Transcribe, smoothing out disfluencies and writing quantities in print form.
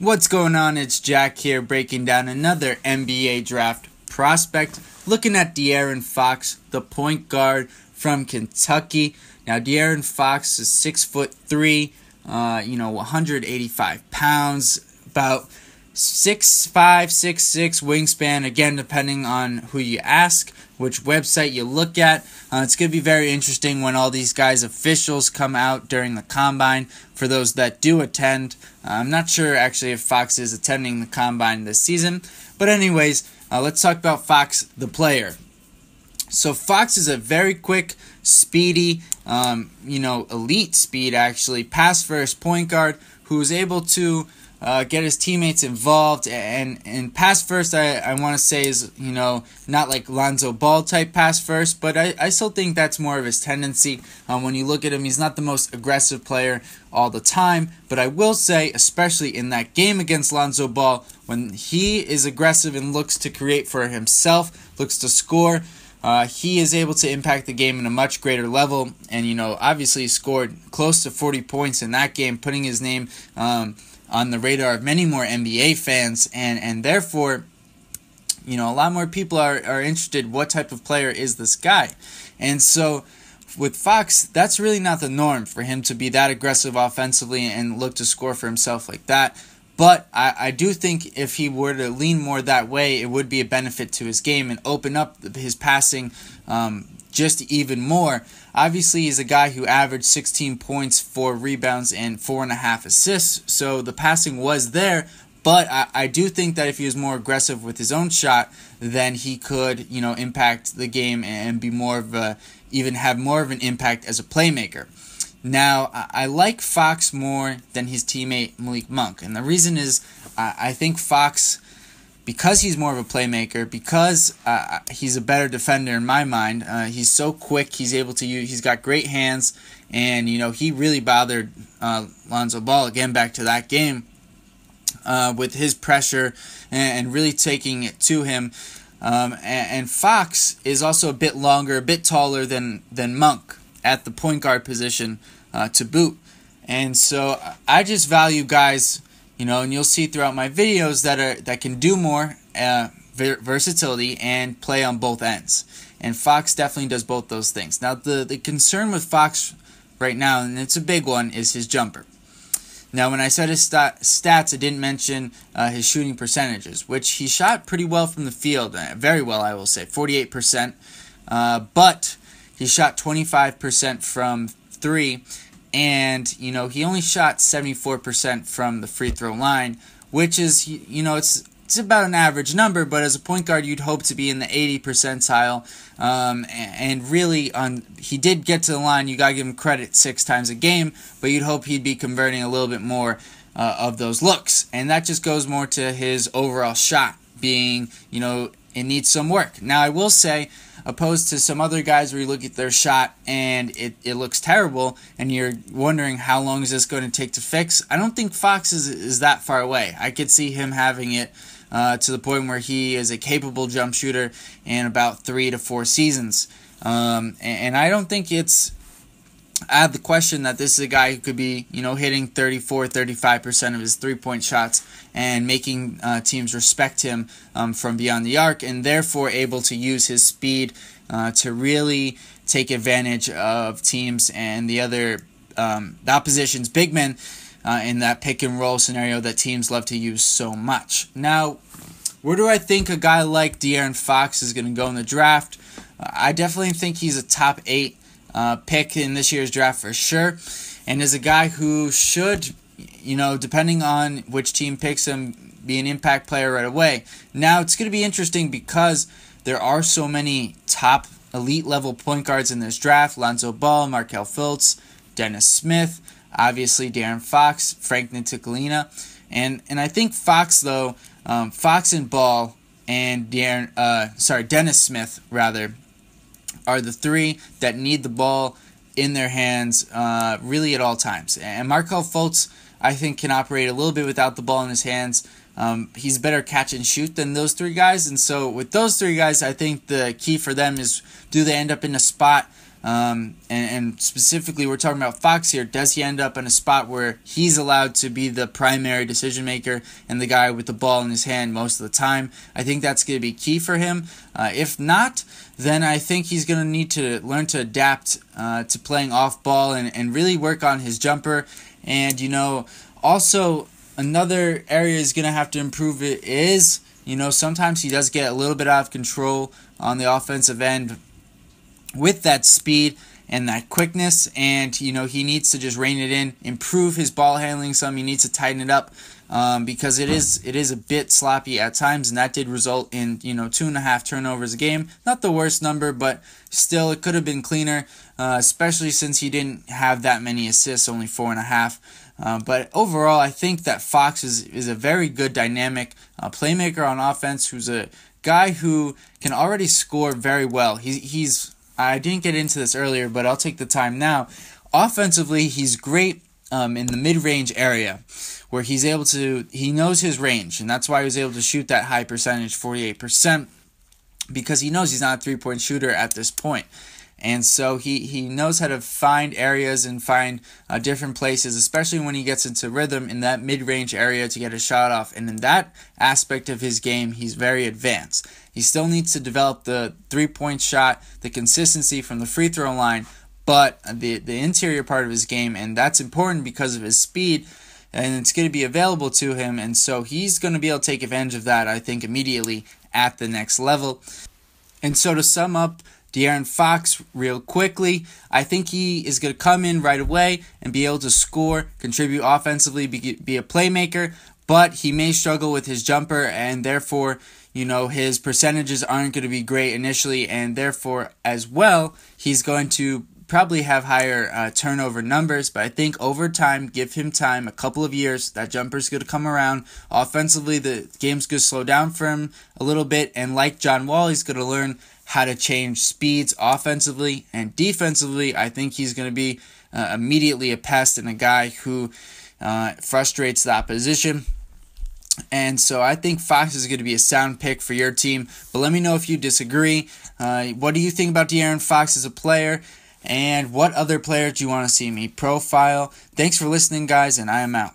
What's going on? It's Jack here breaking down another NBA draft prospect. Looking at De'Aaron Fox, the point guard from Kentucky. Now De'Aaron Fox is 6'3", 185 pounds, about 6'5", 6'6" wingspan, again depending on who you ask, which website you look at. It's going to be very interesting when all these guys' officials come out during the Combine, for those that do attend. I'm not sure actually if Fox is attending the Combine this season, but anyways, let's talk about Fox, the player. So Fox is a very quick, speedy, elite speed actually, pass-first point guard who is able to get his teammates involved, and pass first I want to say is, not like Lonzo Ball type pass first, but I still think that's more of his tendency. When you look at him, he's not the most aggressive player all the time, but I will say, especially in that game against Lonzo Ball, when he is aggressive and looks to create for himself, looks to score, he is able to impact the game in a much greater level, and obviously he scored close to 40 points in that game, putting his name on the radar of many more NBA fans, and therefore, a lot more people are interested, what type of player is this guy? And so with Fox, that's really not the norm for him to be that aggressive offensively and look to score for himself like that. But I do think if he were to lean more that way, it would be a benefit to his game and open up his passing just even more. Obviously, he's a guy who averaged 16 points, 4 rebounds, and 4.5 assists, so the passing was there, but I do think that if he was more aggressive with his own shot, then he could, impact the game and be even have more of an impact as a playmaker. Now, I like Fox more than his teammate Malik Monk, and the reason is I think Fox, because he's more of a playmaker, because he's a better defender in my mind, he's so quick, he's got great hands, and he really bothered Lonzo Ball, again back to that game, with his pressure and really taking it to him. And Fox is also a bit longer, a bit taller than Monk at the point guard position to boot. And so I just value guys, and you'll see throughout my videos that can do more versatility and play on both ends. And Fox definitely does both those things. Now, the concern with Fox right now, and it's a big one, is his jumper. Now, when I said his stats, I didn't mention his shooting percentages, which he shot pretty well from the field, very well, I will say, 48%. But he shot 25% from 3. And, he only shot 74% from the free throw line, which is, it's about an average number, but as a point guard, you'd hope to be in the 80 percentile. And really, he did get to the line. You got to give him credit 6 times a game, but you'd hope he'd be converting a little bit more of those looks. And that just goes more to his overall shot being, it needs some work. Now, I will say, opposed to some other guys where you look at their shot and it looks terrible and you're wondering how long is this going to take to fix, I don't think Fox is that far away. I could see him having it to the point where he is a capable jump shooter in about 3 to 4 seasons. And I don't think I have the question that this is a guy who could be, hitting 34, 35% of his three-point shots and making teams respect him from beyond the arc, and therefore able to use his speed to really take advantage of teams and the opposition's big men in that pick and roll scenario that teams love to use so much. Now, where do I think a guy like De'Aaron Fox is going to go in the draft? I definitely think he's a top 8 pick in this year's draft for sure, and is a guy who should, depending on which team picks him, be an impact player right away. Now, it's going to be interesting because there are so many top elite level point guards in this draft: Lonzo Ball, Markelle Fultz, Dennis Smith, obviously De'Aaron Fox, Frank Ntilikina, and I think Fox though, Fox and Ball and Dennis Smith rather, are the 3 that need the ball in their hands really at all times. And Markelle Fultz, I think, can operate a little bit without the ball in his hands. He's better catch and shoot than those 3 guys. And so with those 3 guys, I think the key for them is, do they end up in a spot And specifically, we're talking about Fox here. Does he end up in a spot where he's allowed to be the primary decision maker and the guy with the ball in his hand most of the time? I think that's going to be key for him. If not, then I think he's going to need to learn to adapt to playing off ball and really work on his jumper. And, also another area he's going to have to improve it is, sometimes he does get a little bit out of control on the offensive end with that speed and that quickness, and he needs to just rein it in, improve his ball handling some. He needs to tighten it up because it is a bit sloppy at times, and that did result in 2.5 turnovers a game. Not the worst number, but still it could have been cleaner, especially since he didn't have that many assists, only 4.5. But overall, I think that Fox is a very good dynamic playmaker on offense, who's a guy who can already score very well. I didn't get into this earlier, but I'll take the time now. Offensively, he's great in the mid-range area, where he knows his range, and that's why he was able to shoot that high percentage, 48%, because he knows he's not a three-point shooter at this point. And so he knows how to find areas and find different places, especially when he gets into rhythm in that mid-range area to get a shot off. And in that aspect of his game, he's very advanced. He still needs to develop the three-point shot, the consistency from the free throw line, but the interior part of his game, and that's important because of his speed, and it's going to be available to him. And so he's going to be able to take advantage of that, I think, immediately at the next level. And so to sum up, De'Aaron Fox, real quickly, I think he is going to come in right away and be able to score, contribute offensively, be a playmaker, but he may struggle with his jumper, and therefore, his percentages aren't going to be great initially, and therefore, as well, he's going to probably have higher turnover numbers. But I think over time, give him time, a couple of years, that jumper's going to come around. Offensively, the game's going to slow down for him a little bit, and like John Wall, he's going to learn how to change speeds offensively and defensively. I think he's going to be immediately a pest and a guy who frustrates the opposition. And so I think Fox is going to be a sound pick for your team. But let me know if you disagree. What do you think about De'Aaron Fox as a player? And what other players do you want to see me profile? Thanks for listening, guys, and I am out.